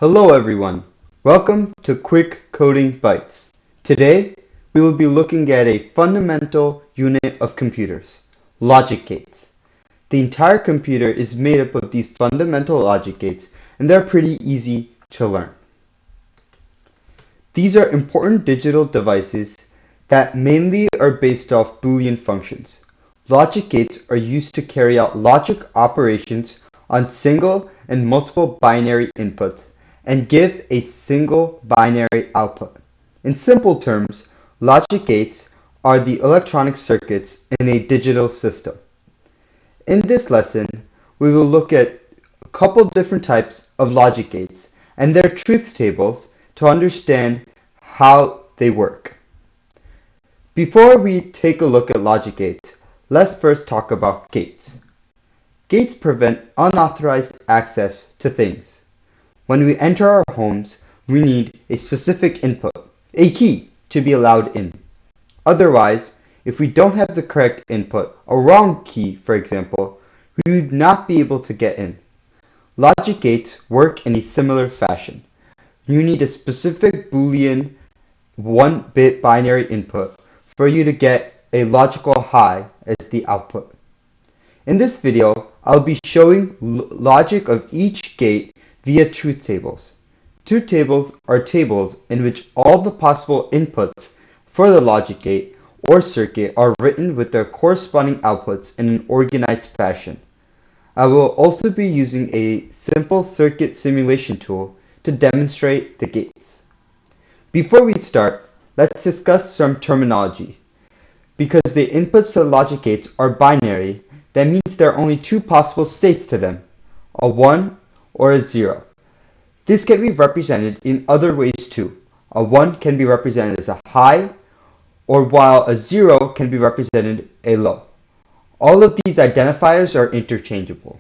Hello everyone, welcome to Quick Coding Bytes. Today we will be looking at a fundamental unit of computers, logic gates. The entire computer is made up of these fundamental logic gates and they're pretty easy to learn. These are important digital devices that mainly are based off Boolean functions. Logic gates are used to carry out logic operations on single and multiple binary inputs and give a single binary output. In simple terms, logic gates are the electronic circuits in a digital system. In this lesson, we will look at a couple different types of logic gates and their truth tables to understand how they work. Before we take a look at logic gates, let's first talk about gates. Gates prevent unauthorized access to things. When we enter our homes, we need a specific input, a key, to be allowed in. Otherwise, if we don't have the correct input, a wrong key, for example, we would not be able to get in. Logic gates work in a similar fashion. You need a specific Boolean 1-bit binary input for you to get a logical high as the output. In this video, I'll be showing logic of each gate via truth tables. Truth tables are tables in which all the possible inputs for the logic gate or circuit are written with their corresponding outputs in an organized fashion. I will also be using a simple circuit simulation tool to demonstrate the gates. Before we start, let's discuss some terminology. Because the inputs to logic gates are binary, that means there are only two possible states to them, a 1 or a 0. This can be represented in other ways too. A 1 can be represented as a high, or while a 0 can be represented a low. All of these identifiers are interchangeable.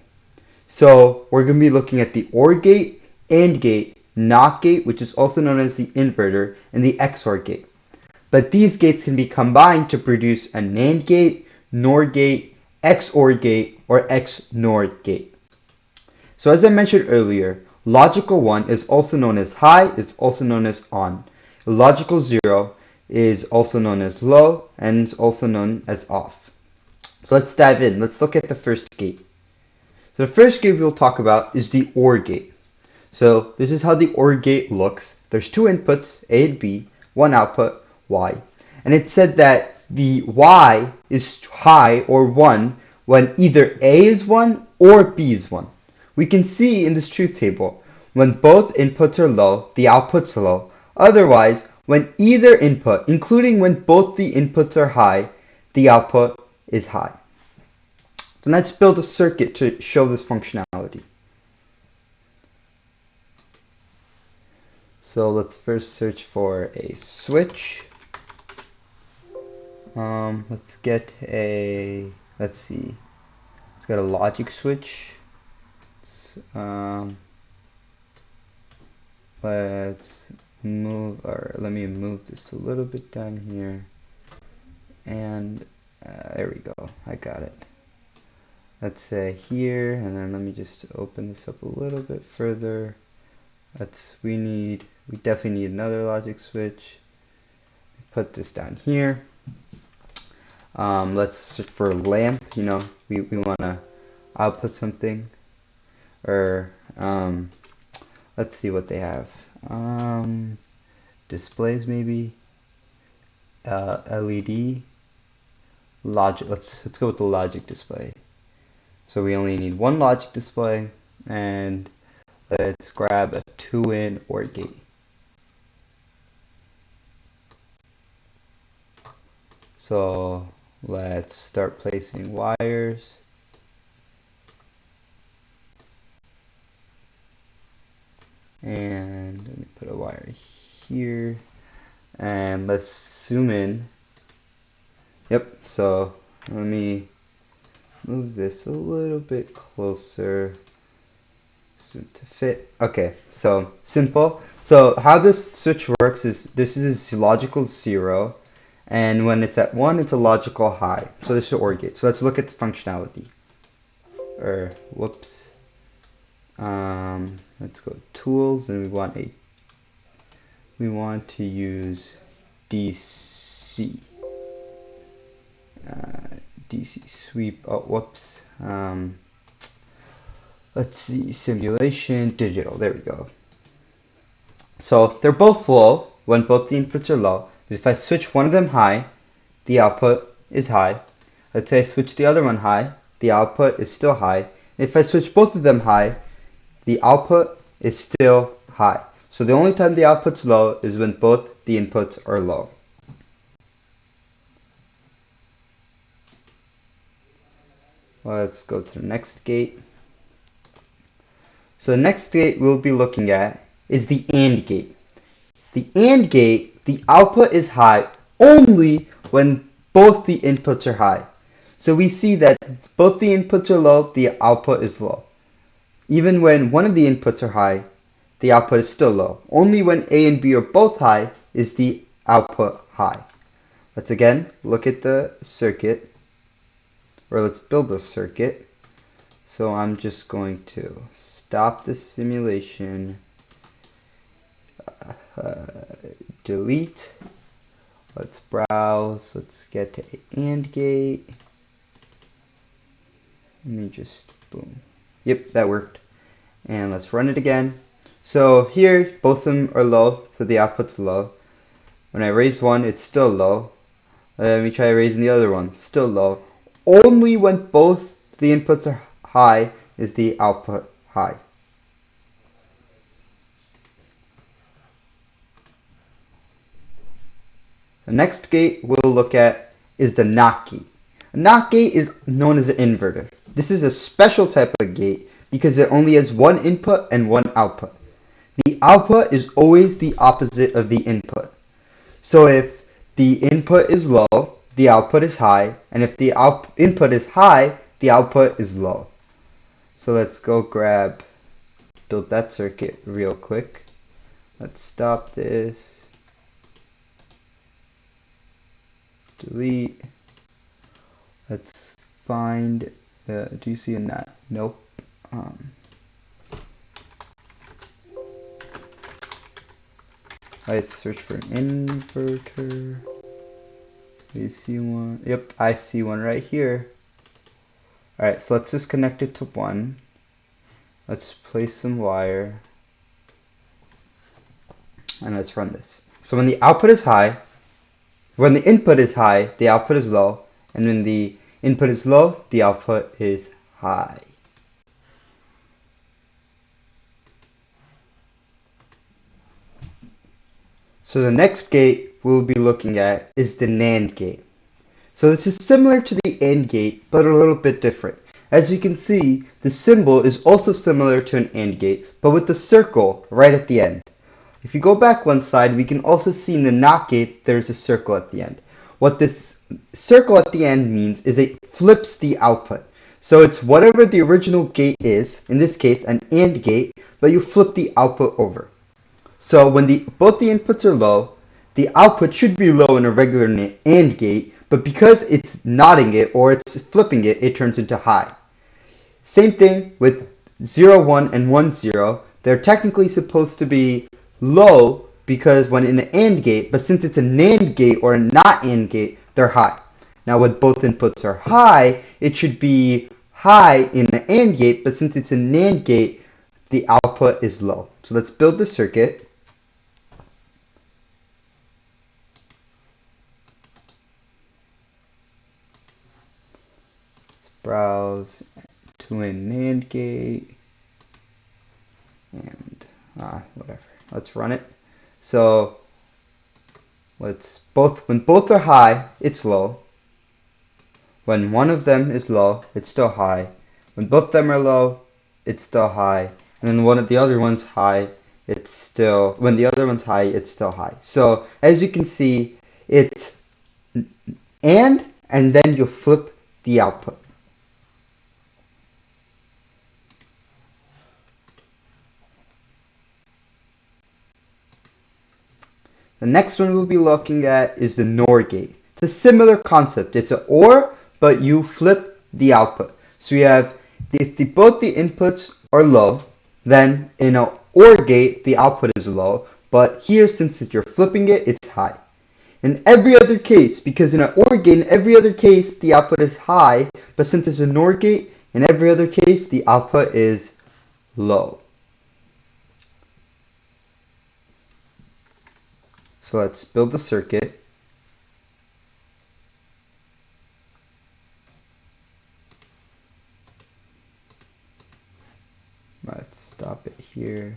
So we're going to be looking at the OR gate, AND gate, NOT gate, which is also known as the inverter, and the XOR gate. But these gates can be combined to produce a NAND gate, NOR gate, XOR gate, or XNOR gate. So as I mentioned earlier, logical 1 is also known as high, is also known as on. Logical 0 is also known as low, and is also known as off. So let's dive in. Let's look at the first gate. So the first gate we'll talk about is the OR gate. So this is how the OR gate looks. There's two inputs, A and B, one output, Y. And it said that the Y is high or 1 when either A is 1 or B is 1. We can see in this truth table, when both inputs are low, the output's low. Otherwise, when either input, including when both the inputs are high, the output is high. So let's build a circuit to show this functionality. So let's first search for a switch. Let's get a logic switch. Let me move this a little bit down here, and there we go, I got it. Let's say here, and then let me just open this up a little bit further. We definitely need another logic switch. Put this down here. Let's search for a lamp. We want to output something, or let's see what they have. Displays maybe. LED. Logic. Let's go with the logic display. So we only need one logic display, and let's grab a 2-in OR gate. So let's start placing wires. And let me put a wire here. And let's zoom in. Yep, so let me move this a little bit closer to fit. Okay, so simple. So how this switch works is this is logical 0, and when it's at 1, it's a logical high. So this is OR gate. So let's look at the functionality. Let's go tools, and we want to use DC. DC sweep. Oh, whoops. Let's see, simulation, digital. There we go. So they're both low when both the inputs are low. If I switch one of them high, the output is high. Let's say I switch the other one high, the output is still high. If I switch both of them high, the output is still high. So the only time the output's low is when both the inputs are low. Let's go to the next gate. So the next gate we'll be looking at is the AND gate. The AND gate, the output is high only when both the inputs are high. So we see that both the inputs are low, the output is low. Even when one of the inputs are high, the output is still low. Only when A and B are both high is the output high. Let's again look at the circuit, or let's build the circuit. So I'm just going to stop the simulation, delete, let's browse, let's get to AND gate. Let me just, boom. Yep, that worked. And let's run it again. So here, both of them are low, so the output's low. When I raise one, it's still low. Let me try raising the other one, still low. Only when both the inputs are high is the output high. The next gate we'll look at is the NOT gate. A NOT gate is known as an inverter. This is a special type of gate because it only has one input and one output. The output is always the opposite of the input. So if the input is low, the output is high, and if the input is high, the output is low. So let's go build that circuit real quick. Let's stop this. Delete. Let's find do you see a NOT? Nope. Let's search for an inverter. Do you see one? Yep, I see one right here. Alright, so let's just connect it to one. Let's place some wire. And let's run this. So when the output is high, when the input is high, the output is low. And when the input is low, the output is high. So the next gate we'll be looking at is the NAND gate. So this is similar to the AND gate, but a little bit different. As you can see, the symbol is also similar to an AND gate, but with the circle right at the end. If you go back one slide, we can also see in the NOT gate there's a circle at the end. What this circle at the end means is it flips the output. So it's whatever the original gate is, in this case an AND gate, but you flip the output over. So when both the inputs are low, the output should be low in a regular AND gate, but because it's knotting it or it's flipping it, it turns into high. Same thing with 0, 1, and 1, 0. They're technically supposed to be low because when in an AND gate, but since it's a NAND gate or a not AND gate, they're high. Now when both inputs are high, it should be high in the AND gate, but since it's a NAND gate, the output is low. So let's build the circuit. Let's browse to a NAND gate and whatever. Let's run it. So when both are high, it's low. When one of them is low, it's still high. When both of them are low, it's still high. And when the other one's high, when the other one's high, it's still high. So as you can see, it's and then you flip the output. The next one we'll be looking at is the NOR gate. It's a similar concept. It's an OR, but you flip the output. So you have, if both the inputs are low, Then in an OR gate, the output is low, but here, since you're flipping it, it's high. In every other case, because in an OR gate, in every other case, the output is high, but since it's a NOR gate, in every other case, the output is low. So let's build the circuit. Let's stop it here.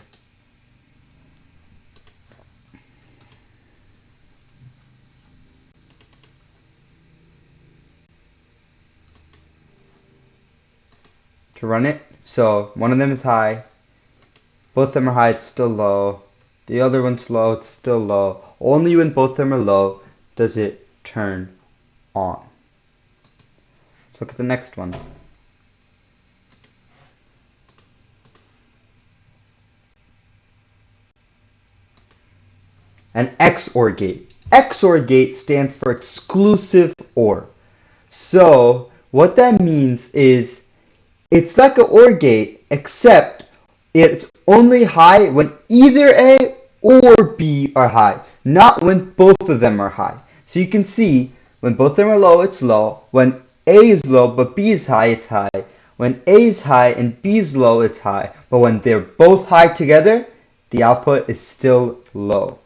To run it, so one of them is high, both of them are high, it's still low. The other one's low, it's still low. Only when both of them are low does it turn on. Let's look at the next one. An XOR gate. XOR gate stands for exclusive OR. So what that means is it's like an OR gate, except it's only high when either A or B are high, not when both of them are high. So you can see when both of them are low, it's low. When A is low but B is high, it's high. When A is high and B is low, it's high. But when they're both high together, the output is still low.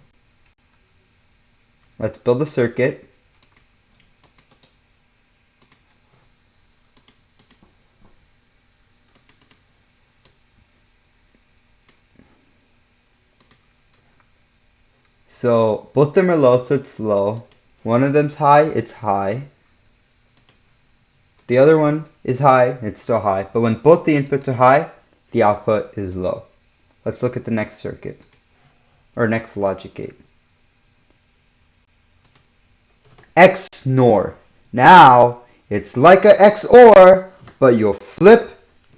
Let's build a circuit. So both of them are low, so it's low. One of them's high, it's high. The other one is high, it's still high. But when both the inputs are high, the output is low. Let's look at the next circuit, or next logic gate. XNOR. Now, it's like a XOR, but you'll flip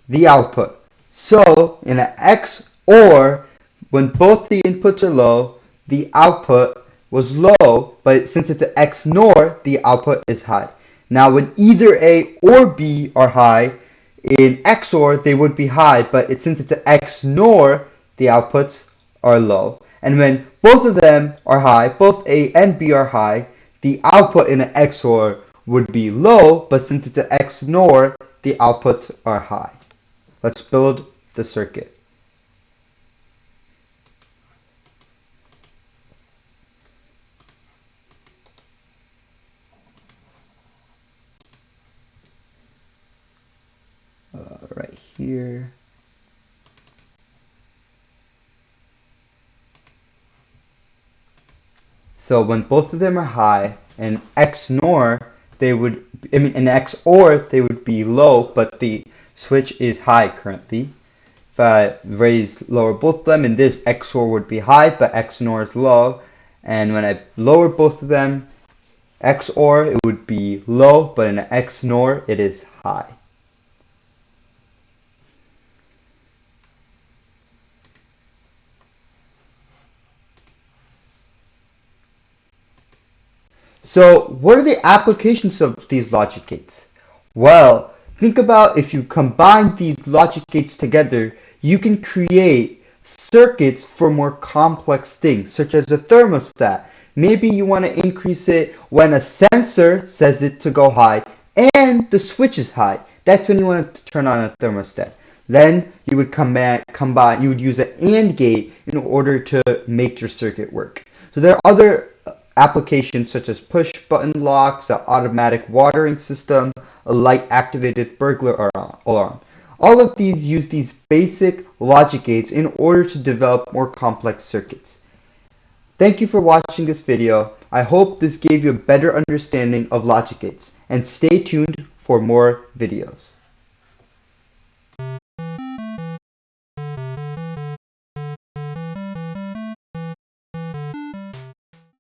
the output. So, in an XOR, when both the inputs are low, the output was low, but since it's an XNOR, the output is high. Now, when either A or B are high, in XOR, they would be high, but since it's an XNOR, the outputs are low. And when both of them are high, both A and B are high, the output in an XOR would be low, but since it's an XNOR, the outputs are high. Let's build the circuit. Right here. So when both of them are high, in XNOR, in XOR, they would be low, but the switch is high currently. If I lower both of them, in this XOR would be high, but XNOR is low. And when I lower both of them, XOR, it would be low, but in an XNOR, it is high. So what are the applications of these logic gates? Well, think about if you combine these logic gates together, you can create circuits for more complex things, such as a thermostat. Maybe you want to increase it when a sensor says it to go high and the switch is high. That's when you want to turn on a thermostat. Then you would you would use an AND gate in order to make your circuit work. So there are other applications such as push button locks, an automatic watering system, a light activated burglar alarm. All of these use these basic logic gates in order to develop more complex circuits. Thank you for watching this video. I hope this gave you a better understanding of logic gates, and stay tuned for more videos.